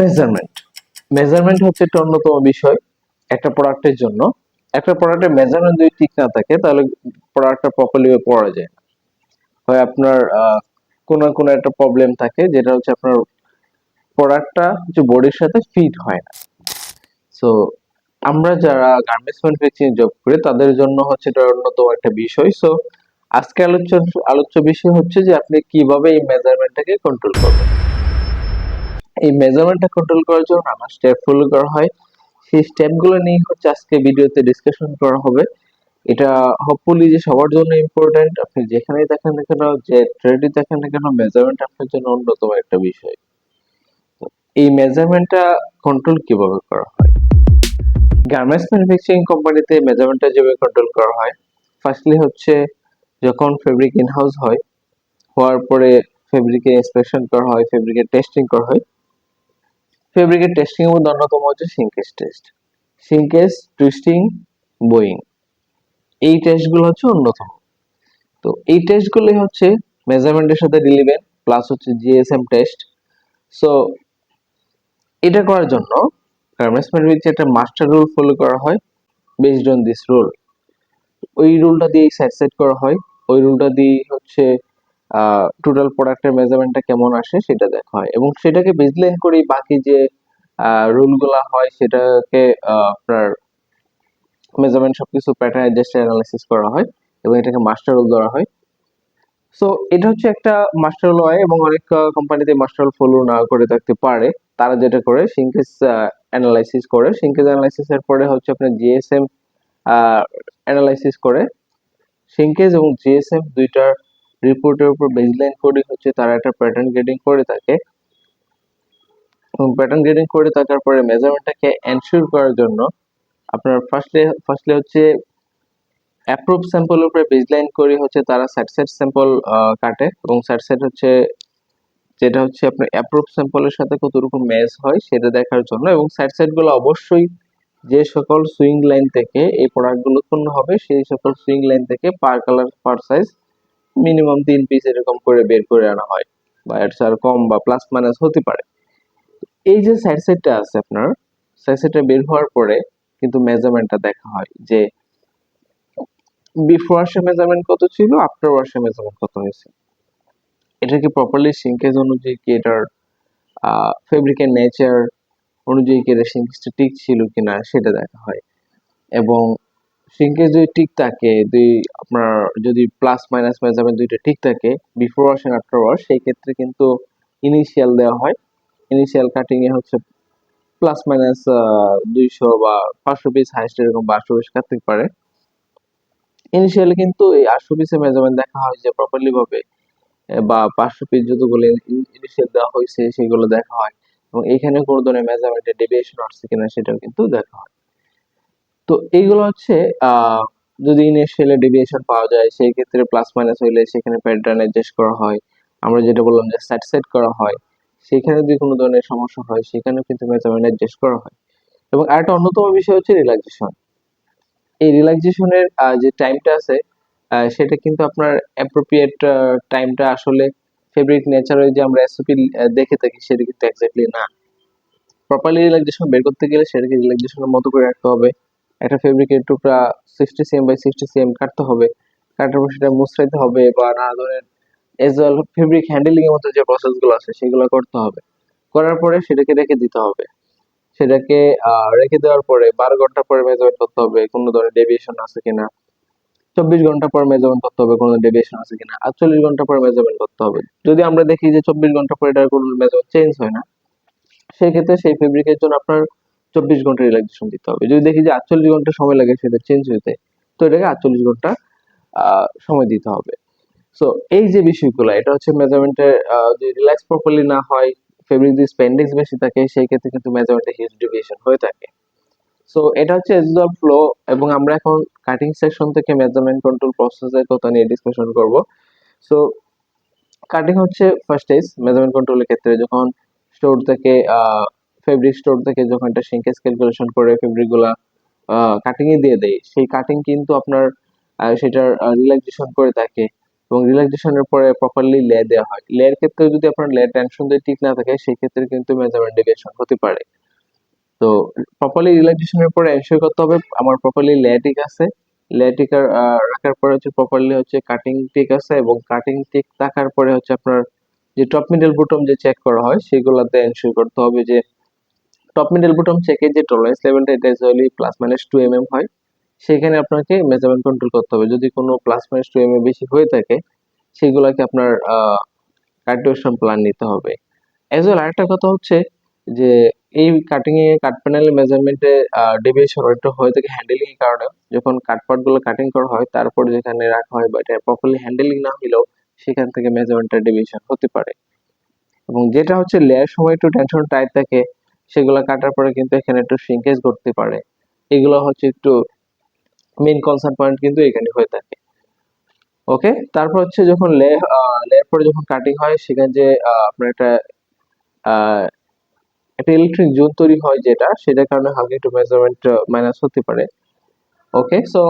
Measurement measurement হচ্ছে একটা অন্যতম বিষয় একটা প্রোডাক্টের জন্য। একটা প্রোডাক্টের মেজারমেন্ট যদি ঠিক না থাকে তাহলে প্রোডাক্টটা প্রপারলি পড়া যায় না। হয় আপনার কোনো একটা প্রবলেম থাকে, যেটা হচ্ছে আপনার প্রোডাক্টটা যে বডির সাথে ফিট হয় না। সো আমরা যারা গার্মেন্টস ম্যানুফ্যাকচারিং জব করি তাদের জন্য হচ্ছে এটা অন্যতম একটা বিষয়। সো আজকে আলোচ্য বিষয় হচ্ছে যে আপনি কিভাবে এই মেজারমেন্টটাকে কন্ট্রোল করবেন। এই মেজারমেন্টটা কন্ট্রোল করার জন্য নানা স্টেপ ফলো করা হয়। সেই স্টেপগুলো নিয়ে হচ্ছে আজকে ভিডিওতে ডিসকাশন করা হবে। এটা হোপফুলি যে সবার জন্য ইম্পর্টেন্ট। আপনি যেখানেই দেখেন না কেন, যে ট্রেডে দেখেন না কেন, মেজারমেন্ট আপনার জন্য অন্যতম একটা বিষয়। তো এই মেজারমেন্টটা কন্ট্রোল কিভাবে করা হয়? গার্মেন্টস ম্যানুফ্যাকচারিং কোম্পানিতে মেজারমেন্টটা যেভাবে কন্ট্রোল করা হয়, ফার্স্টলি হচ্ছে যখন ফেব্রিক ইনহাউস হয়, হওয়ার পরে ফেব্রিকের ইন্সপেকশন করা হয়, ফেব্রিকের টেস্টিং করা হয়। ফেব্রিকের টেস্টিং এর মধ্যে অন্যতম হচ্ছে সিঙ্কেজ টেস্ট। সিঙ্কেজ, টুইস্টিং, বোয়িং, এই টেস্টগুলো হচ্ছে অন্যতম। তো এই টেস্টগুলো হচ্ছে মেজারমেন্টের সাথে রিলেভেন্ট, প্লাস হচ্ছে জিএসএম টেস্ট। সো এটা করার জন্য গার্মেন্টস ম্যানুফ্যাকচারে একটা মাস্টার রুল ফলো করা হয়। বেসড অন দিস রুল, ওই রুলটা দিয়ে সেট করা হয়। ওই রুলটা দিয়ে হচ্ছে টোটাল প্রোডাক্টের মেজারমেন্টটা কেমন আসে সেটা দেখা হয়, এবং সেটাকে বেসলাইন করে বাকি যে রুলগুলা হয় সেটাকে আপনার মেজারমেন্ট সবকিছু প্যাটার্ন অ্যাডজাস্ট অ্যানালাইসিস করা হয় এবং এটাকে মাস্টার রুল ধরা হয়। সো এটা হচ্ছে একটা মাস্টার রুল হয়, এবং অনেক কোম্পানিতে মাস্টার রুল ফলো না করে থাকতে পারে। তারা যেটা করে সিঙ্কেজ অ্যানালাইসিস করে, সিঙ্কেজ অ্যানালাইসিস এর পরে হচ্ছে আপনার জিএসএম অ্যানালাইসিস করে। সিঙ্কেজ এবং জিএসএম দুইটার রিপোর্টের উপর বেসলাইন করে হচ্ছে তারা একটা প্যাটার্ন গ্রেডিং করে থাকে, এবং প্যাটার্ন গ্রেডিং করে থাকার পরে মেজারমেন্টটাকে এনশিওর করার জন্য আপনার ফার্স্টলি হচ্ছে অ্যাপ্রুভ স্যাম্পলের উপরে বেসলাইন করে হচ্ছে তারা সাবসেট স্যাম্পল কাটে, এবং সাবসেট হচ্ছে যেটা হচ্ছে আপনার অ্যাপ্রুভ স্যাম্পলের সাথে কতটুকু ম্যাচ হয় সেটা দেখার জন্য। এবং সাবসেট গুলো অবশ্যই যে সকল সুইং লাইন থেকে এই প্রোডাক্ট গুলো উৎপন্ন হবে সেই সকল সুইং লাইন থেকে পার কালার পার সাইজ মিনিমাম 3 পিস এরকম করে বের করে আনা হয়, বা এর চেয়ে কম বা প্লাস মাইনাস হতে পারে। এই যে সাইড সেটটা আছে আপনার, সাইড সেটটা বের হওয়ার পরে কিন্তু মেজারমেন্টটা দেখা হয় যে বিফোর ওয়াশের মেজারমেন্ট কত ছিল, আফটার ওয়াশের মেজারমেন্ট কত হয়েছে। এটা কি প্রপারলি সিঙ্কেজ অনুযায়ী কি এটার ফেব্রিকের নেচার অনুযায়ী কি এটা সিঙ্কেজটা ঠিক ছিল কিনা সেটা দেখা হয়। এবং সিঙ্কেজ যদি ঠিক থাকে, আপনার যদি প্লাস মাইনাস মেজারমেন্ট দুইটা ঠিক থাকে before wash and after wash, সেই ক্ষেত্রে কিন্তু ইনিশিয়াল দেওয়া হয়। ইনিশিয়াল কাটিং এ হচ্ছে প্লাস মাইনাস 200 বা 500 পিস হাইস্ট এরকম বা 800 পিস কাটতে পারে। ইনিশিয়ালি কিন্তু এই 800 পিসের মেজারমেন্ট দেখা হয় যে প্রপারলি ভাবে, বা 500 পিস যতগুলো ইনিশিয়াল দেওয়া হয়েছে সেগুলো দেখা হয়, এবং এখানে কোনো ধরনের মেজারমেন্টে ডেভিয়েশন আসছে কিনা সেটাও কিন্তু দেখা হয়। তো এইগুলো হচ্ছে যদি ইনিশিয়ালি ডেভিয়েশন পাওয়া যায় সেই ক্ষেত্রে প্লাস মাইনাস হইলে সেখানে প্যাটার্ন অ্যাডজাস্ট করা হয়। আমরা যেটা বললাম যে সেট করা হয়, সেখানে যদি কোনো ধরনের সমস্যা হয় সেখানেও কিন্তু মেজারমেন্ট অ্যাডজাস্ট করা হয়। এবং আরেকটা অন্যতম বিষয় হচ্ছে রিল্যাক্সেশন। এই রিল্যাক্সেশনের যে টাইমটা আছে সেটা কিন্তু আপনার অ্যাপ্রোপ্রিয়েট টাইমটা আসলে ফেব্রিক নেচারে যে আমরা এসওপি দেখে থাকি সেটা কিন্তু এক্স্যাক্টলি না। প্রপারলি রিল্যাক্সেশন বের করতে গেলে সেটাকে রিল্যাক্সেশনের মতো করে রাখতে হবে। একটা ফেব্রিকের টুকরা 60 cm বাই 60 cm কাটতে হবে, কাটার পর সেটা মুছড়াইতে হবে, বা নানা ধরনের এজ ওয়েল ফেব্রিক হ্যান্ডেলিং এর মতো যে প্রসেসগুলো আছে সেগুলো করতে হবে। করার পরে সেটাকে রেখে দিতে হবে। সেটাকে রেখে দেওয়ার পরে 12 ঘন্টা পরে মেজারমেন্ট করতে হবে কোনো ধরনের ডেভিয়েশন আছে কিনা। 24 ঘন্টা পর মেজারমেন্ট করতে হবে কোনো ডেভিয়েশন আছে কিনা। 48 ঘন্টা পর মেজারমেন্ট করতে হবে। যদি আমরা দেখি যে 24 ঘন্টা পরে এটার কোনো মেজারমেন্ট চেঞ্জ হয় না, সেই ক্ষেত্রে সেই ফেব্রিকের জন্য আপনার 24 ঘন্টা রিল্যাক্সেশন দিতে হবে। যদি দেখি যে 48 ঘন্টা সময় লাগে সেটা চেঞ্জ হইতে, তো এটাকে 48 ঘন্টা সময় দিতে হবে। সো এই যে বিষয়গুলো, এটা হচ্ছে মেজারমেন্টের যদি রিল্যাক্স প্রপারলি না হয়, ফেব্রিক যদি স্পেন্ডিক্স বেশি থাকে সেই ক্ষেত্রে কিন্তু মেজারমেন্টে হিউজ ডেভিয়েশন হয়ে থাকে। সো এটা হচ্ছে এজ ইউজুয়াল ফ্লো, এবং আমরা এখন কাটিং সেকশন থেকে মেজারমেন্ট কন্ট্রোল প্রসেসের কথা নিয়ে ডিসকাশন করব। সো কাটিং হচ্ছে ফার্স্ট স্টেজ মেজারমেন্ট কন্ট্রোলের ক্ষেত্রে। যখন স্টোর থেকে ফেব্রিক স্টোর থেকে যখন একটা সিঙ্কেজ ক্যালকুলেশন করে ফেব্রিক গুলা কাটিং এ দিয়ে দেয়, সেই কাটিং কিন্তু আপনার সেটার রিল্যাক্সেশন করে থাকে। এবং রিল্যাক্সেশনের পরে প্রপারলি লে দেওয়া হয়। লের ক্ষেত্রে যদি আপনার লে টেনশন দিয়ে ঠিক না থাকে সেই ক্ষেত্রে কিন্তু মেজারমেন্ট ডেভিয়েশন হতে পারে। তো প্রপারলি রিল্যাক্সেশনের পরে এনশিওর করতে হবে আমার প্রপারলি লে ঠিক আছে, লে ঠিক রাখার পরে হচ্ছে প্রপারলি হচ্ছে কাটিং ঠিক আছে, এবং কাটিং ঠিক থাকার পরে হচ্ছে আপনার যে টপ মিডল বটম যে চেক করা হয় সেগুলোতে এনশিওর করতে হবে যে টপ মিডল বটম চেকের যে টলারেন্স লেভেলটা এটা ইউজুয়ালি +-2 mm হয়, সেখানে আপনাকে মেজারমেন্ট কন্ট্রোল করতে হবে। যদি কোনো +-2 mm বেশি হয়ে থাকে সেগুলোকে আপনার কার্টিওশন প্ল্যান নিতে হবে। এজ ওয়েল আরেকটা কথা হচ্ছে যে এই কাটিং এ কাট প্যানেলের মেজারমেন্টে ডেভিয়েশন ওইটা হয়ে থাকে হ্যান্ডেলিং এর কারণে। যখন কাট পার্ট গুলো কাটিং করা হয় তারপর যেখানে রাখা হয় বা এটা প্রপারলি হ্যান্ডেলিং না হলেও সেখান থেকে মেজারমেন্টের ডেভিয়েশন হতে পারে। এবং যেটা হচ্ছে লেয়ার সময় একটু টেনশন টাইট থাকে সেগুলো কাটার পরে কিন্তু এখানে একটু শ্রিঙ্কেজ করতে পারে। এগুলো হচ্ছে একটু মেইন কনসার্ন পয়েন্ট কিন্তু এখানে হয়ে থাকে। ওকে, তারপর হচ্ছে যখন লেয়ার পরে যখন কাটিং হয় সেখানে যে আপনার আহ, একটা ইলেকট্রিক জোন তৈরি হয় যেটা সেটার কারণে হালকা একটু মেজারমেন্ট মাইনাস হতে পারে। ওকে, সো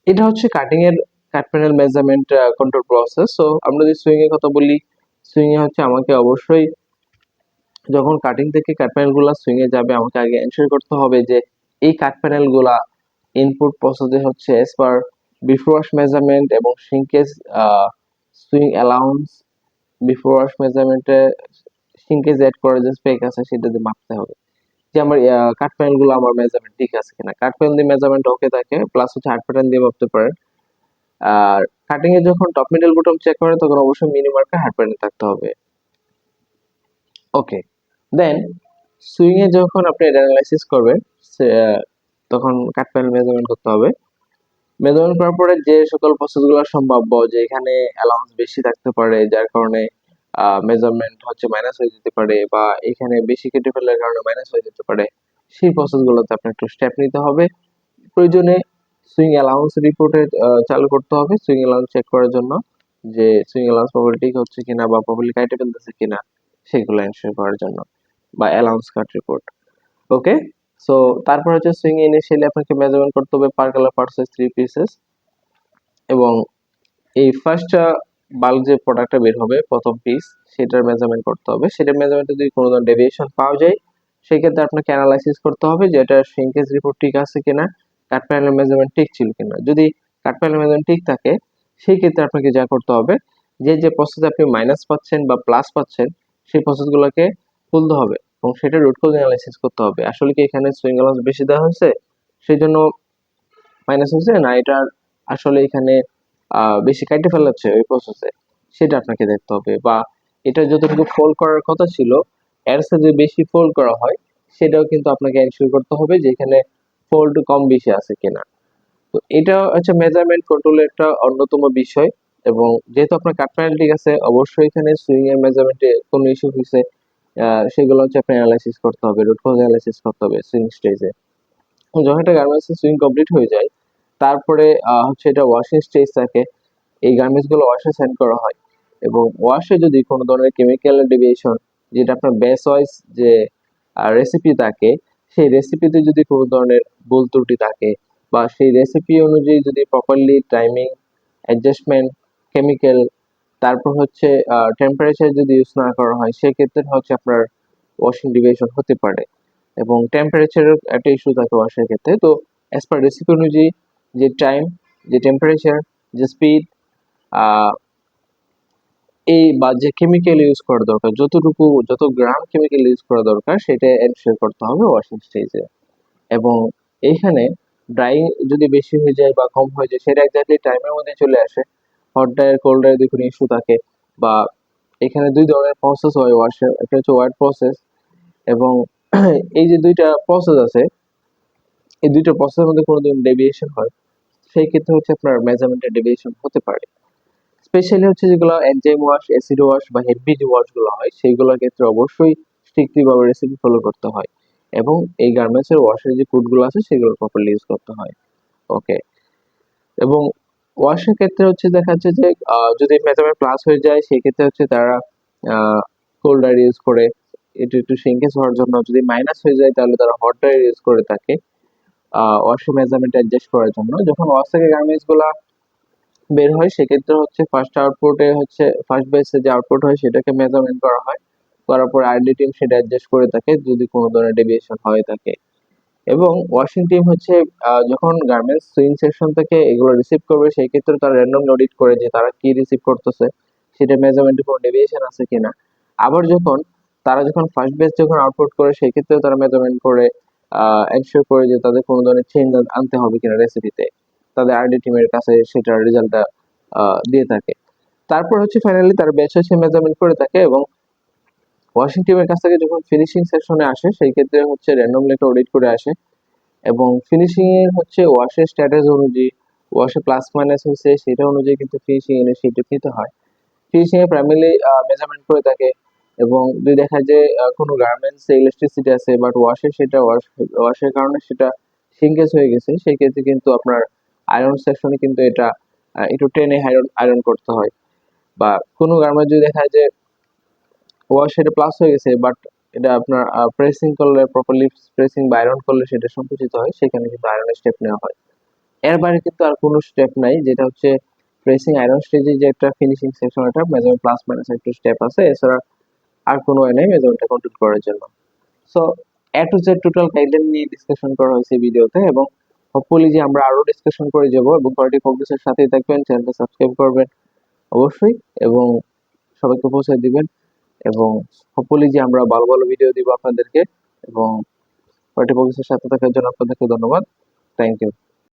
এটা হচ্ছে কাটিং এর cut panel measurement control process. So আমরা যদি সুইং এর কথা বলি, সুইং এ হচ্ছে আমাকে অবশ্যই যখন কাটিং থেকে কাট প্যানেল গুলা সুইং এ যাবে আমাকে আগে এনশিওর করতে হবে যে এই কাট প্যানেল গুলা ইনপুট প্রসেসে হচ্ছে as per before wash measurement এবং shrinkage sewing allowance before wash মেজারমেন্টে সিঙ্কেজ এড করার যে স্পেক আছে সেটা দিয়ে মাপতে হবে যে আমার কাট প্যানেল গুলো আমার মেজারমেন্ট ঠিক আছে কিনা। কাট প্যানেল দিয়ে মেজারমেন্ট ওকে থাকে, প্লাস হচ্ছে হার্ড প্যাটার্ন দিয়ে মাপতে পারেন। আর কাটিং এ যখন টপ মিডল বটম চেক করেন তখন অবশ্যই মিনিমার্কে হার্ড প্যাটার্ন থাকতে হবে। ওকে, দেন সুইং এ যখন আপনি অ্যানালাইসিস করবেন তখন কাট প্যানেল মেজারমেন্ট করতে হবে। মেজারমেন্ট করার পরে যে সকল প্রসেসগুলো সম্ভাব্য যে এখানে অ্যালাউন্স বেশি থাকতে পারে যার কারণে মেজারমেন্ট হচ্ছে মাইনাস হয়ে যেতে পারে, বা এখানে বেশি কেটে ফেলার কারণে মাইনাস হয়ে যেতে পারে, সেই প্রসেসগুলোতে আপনার একটু স্টেপ নিতে হবে। প্রয়োজনে সুইং অ্যালাউন্স রিপোর্টে চালু করতে হবে সুইং অ্যালাউন্স চেক করার জন্য যে সুইং অ্যালাউন্স প্রপারলি ঠিক হচ্ছে কিনা বা প্রপারলি কাটে ফেলতেছে কিনা সেগুলো এনশিওর করার জন্য, বা অ্যালাউন্স কাট রিপোর্ট। ওকে, সো তারপর হচ্ছে সুইং ইনিশিয়ালি আপনাকে মেজারমেন্ট করতে হবে পার কালার পার সাইজ 3 পিসেস, এবং এই ফার্স্ট বাল্ক যে প্রোডাক্টটা বের হবে প্রথম পিস সেটার মেজারমেন্ট করতে হবে। সেটার মেজারমেন্টে যদি কোনো ধরনের ডেভিয়েশন পাওয়া যায় সেক্ষেত্রে আপনাকে অ্যানালাইসিস করতে হবে যে এটা শ্রিঙ্কেজ রিপোর্ট ঠিক আছে কিনা, কাট প্যানেলের মেজারমেন্ট ঠিক ছিল কিনা। যদি কাট প্যানেলের মেজারমেন্ট ঠিক থাকে সেই ক্ষেত্রে আপনাকে যা করতে হবে যে যে প্রসেস আপনি মাইনাস পাচ্ছেন বা প্লাস পাচ্ছেন সেই প্রসেসগুলোকে তুলতে হবে এবং সেটা রুট কজ অ্যানালাইসিস করতে হবে। আসলে কি এখানে সুইং অ্যালাউন্স বেশি দেওয়া হয়েছে সেই জন্য মাইনাস হয়েছে, না এটা আসলে এখানে বেশি কাটে ফেলাচ্ছে ওই প্রসেসে, সেটা আপনাকে দেখতে হবে। বা এটা যতটুকু ফোল্ড করার কথা ছিল এর সাথে যদি বেশি ফোল্ড করা হয় সেটাও কিন্তু আপনাকে এনশিওর করতে হবে যে এখানে ফোল্ড কম বেশি আছে কিনা। তো এটা হচ্ছে মেজারমেন্ট কন্ট্রোলের একটা অন্যতম বিষয়। এবং যেহেতু আপনার কাট প্যানেল ঠিক আছে অবশ্যই এখানে সুইং এর মেজারমেন্টে কোনো ইস্যু হয়েছে সেগুলো হচ্ছে আপনি অ্যানালাইসিস করতে হবে, রুট কজ অ্যানালাইসিস করতে হবে সুইং স্টেজে। যখন একটা গার্মেন্টস সুইং কমপ্লিট হয়ে যায় তারপরে হচ্ছে এটা ওয়াশিং স্টেজ থাকে, এই গার্মেন্টস গুলো ওয়াশে সেন্ড করা হয় এবং ওয়াশে যদি কোনো ধরনের কেমিক্যাল ডেভিয়েশন যেটা আপনার বেস ওয়াইজ যে রেসিপি থাকে সেই রেসিপিতে যদি কোনো ধরনের ভুল ত্রুটি থাকে বা সেই রেসিপি অনুযায়ী যদি প্রপারলি টাইমিং অ্যাডজাস্টমেন্ট কেমিক্যাল তারপর হচ্ছে টেম্পারেচার যদি ইউজ না করা হয় সেক্ষেত্রে হচ্ছে আপনার ওয়াশিং ডেভিয়েশন হতে পারে। এবং টেম্পারেচারের একটা ইস্যু থাকে ওয়াশের ক্ষেত্রে। তো অ্যাজ পার রেসিপি অনুযায়ী যে টাইম যে টেম্পারেচার যে স্পিড এই বা যে কেমিক্যাল ইউজ করা দরকার যতটুকু যত গ্রাম কেমিক্যাল ইউজ করা দরকার সেটা এনশিওর করতে হবে ওয়াশিং স্টেজে। এবং এইখানে ড্রাইং যদি বেশি হয়ে যায় বা কম হয়ে যায় সেটা এক্স্যাক্টলি টাইমের মধ্যে চলে আসে। হট ড্রায়ার কোল্ড ড্রায়ার যদি কোনো ইস্যু থাকে বা এখানে দুই ধরনের প্রসেস হয় ওয়াশে, একটা হচ্ছে ওয়াট প্রসেস এবং এই যে দুইটা প্রসেস আছে এই দুইটা প্রসেসের মধ্যে কোনো দিন ডেভিয়েশন হয় সেই ক্ষেত্রে হচ্ছে আপনার মেজারমেন্টের ডেভিয়েশন হতে পারে। স্পেশালি হচ্ছে যেগুলো এনজাইম ওয়াশ অ্যাসিড ওয়াশ বা হেভি যে ওয়াশ গুলো হয় সেইগুলোর ক্ষেত্রে অবশ্যই স্ট্রিক্টলি ভাবে রেসিপি ফলো করতে হয় এবং এই গার্মেন্টস এর ওয়াশের যে কোড গুলো আছে সেগুলো প্রপারলি ইউজ করতে হয়। ওকে, এবং ওয়াশের ক্ষেত্রে হচ্ছে দেখা যাচ্ছে যে যদি মেজারমেন্ট প্লাস হয়ে যায় সেই ক্ষেত্রে হচ্ছে তারা কোল্ড ড্রায়ার ইউজ করে এটা একটু সিঙ্কেজ হওয়ার জন্য। যদি মাইনাস হয়ে যায় তাহলে তারা হট ড্রায়ার ইউজ করে থাকে ওয়াশের মেজারমেন্ট অ্যাডজাস্ট করার জন্য। যখন ওয়াশ থেকে গার্মেন্টস গুলা বের হয়, সেক্ষেত্রে হচ্ছে ফার্স্ট আউটপুটে হচ্ছে ফার্স্ট বেসে যে আউটপুট হয় সেটাকে মেজারমেন্ট করা হয়, করার পর আরডি টিম সেটা অ্যাডজাস্ট করে থাকে যদি কোনো ধরনের ডেভিয়েশন হয়ে থাকে। এবং ওয়াশিং টিম হচ্ছে যখন গার্মেন্টস সুইং সেকশন থেকে এগুলো রিসিভ করবে সেই ক্ষেত্রে তারা র্যান্ডম অডিট করে যে তারা কি রিসিভ করতেছে সেটা মেজারমেন্টে কোনো ডেভিয়েশন আছে কিনা। আবার যখন ফার্স্ট বেস যখন আউটপুট করে সেই ক্ষেত্রে তারা মেজারমেন্ট করে এনশিওর করে যে তাদের কোনো ধরনের চেঞ্জ আনতে হবে কিনা রেসিপিতে, তাদের আরডি টিমের কাছে সেটার রেজাল্টটা দিয়ে থাকে। তারপর হচ্ছে ফাইনালি তারা ব্যাচ হচ্ছে মেজারমেন্ট করে থাকে এবং ওয়াশিং টিমের কাছ থেকে যখন ফিনিশিং সেকশনে আসে সেই ক্ষেত্রে হচ্ছে র্যান্ডমলি একটা অডিট করে আসে এবং ফিনিশিং এর হচ্ছে ওয়াশের স্ট্যাটাস অনুযায়ী ওয়াশে প্লাস মাইনাস হয়েছে সেটা অনুযায়ী কিন্তু ফিনিশিং এর সেটা নিতে হয়। ফিনিশিং এ প্রাইমারি মেজারমেন্ট করে থাকে এবং যদি দেখা যায় কোনো গার্মেন্টস ইলাস্টিসিটি আছে বাট ওয়াশে সেটা ওয়াশের কারণে সেটা সিঙ্কেজ হয়ে গেছে, সেই ক্ষেত্রে কিন্তু আপনার আয়রন সেকশনে কিন্তু এটা একটু টেনে আয়রন করতে হয়। বা কোনো গার্মেন্ট যদি দেখা যায় ওয়াশ এটা প্লাস হয়ে গেছে বাট এটা আপনার প্রেসিং করলে প্রপারলি প্রেসিং বা আয়রন করলে সেটা সংকুচিত হয়, সেখানে কিন্তু আয়রনের স্টেপ নেওয়া হয়। এর বাইরে কিন্তু আর কোনো স্টেপ নাই, যেটা হচ্ছে প্রেসিং আয়রন স্টেজে যে একটা ফিনিশিং সেকশন এটা মেজারমেন্ট প্লাস মাইনাস একটু স্টেপ আছে, এছাড়া আর কোনো ওয়ে নেই মেজারমেন্টটা কন্ট্রোল করার জন্য। So A to Z total guideline নিয়ে ডিসকাশন করা হয়েছে ভিডিওতে এবং হোপফুলি যে আমরা আরো ডিসকাশন করে যাব এবং কোয়ালিটি ফোকাসের সাথেই থাকবেন, চ্যানেলটা সাবস্ক্রাইব করবেন অবশ্যই এবং সবাইকে পৌঁছে দিবেন এবং হোপফুলি যে আমরা ভালো ভালো ভিডিও দিব আপনাদেরকে এবং কোয়ালিটি ফোকাসের সাথে থাকার জন্য আপনাদেরকে ধন্যবাদ। Thank you.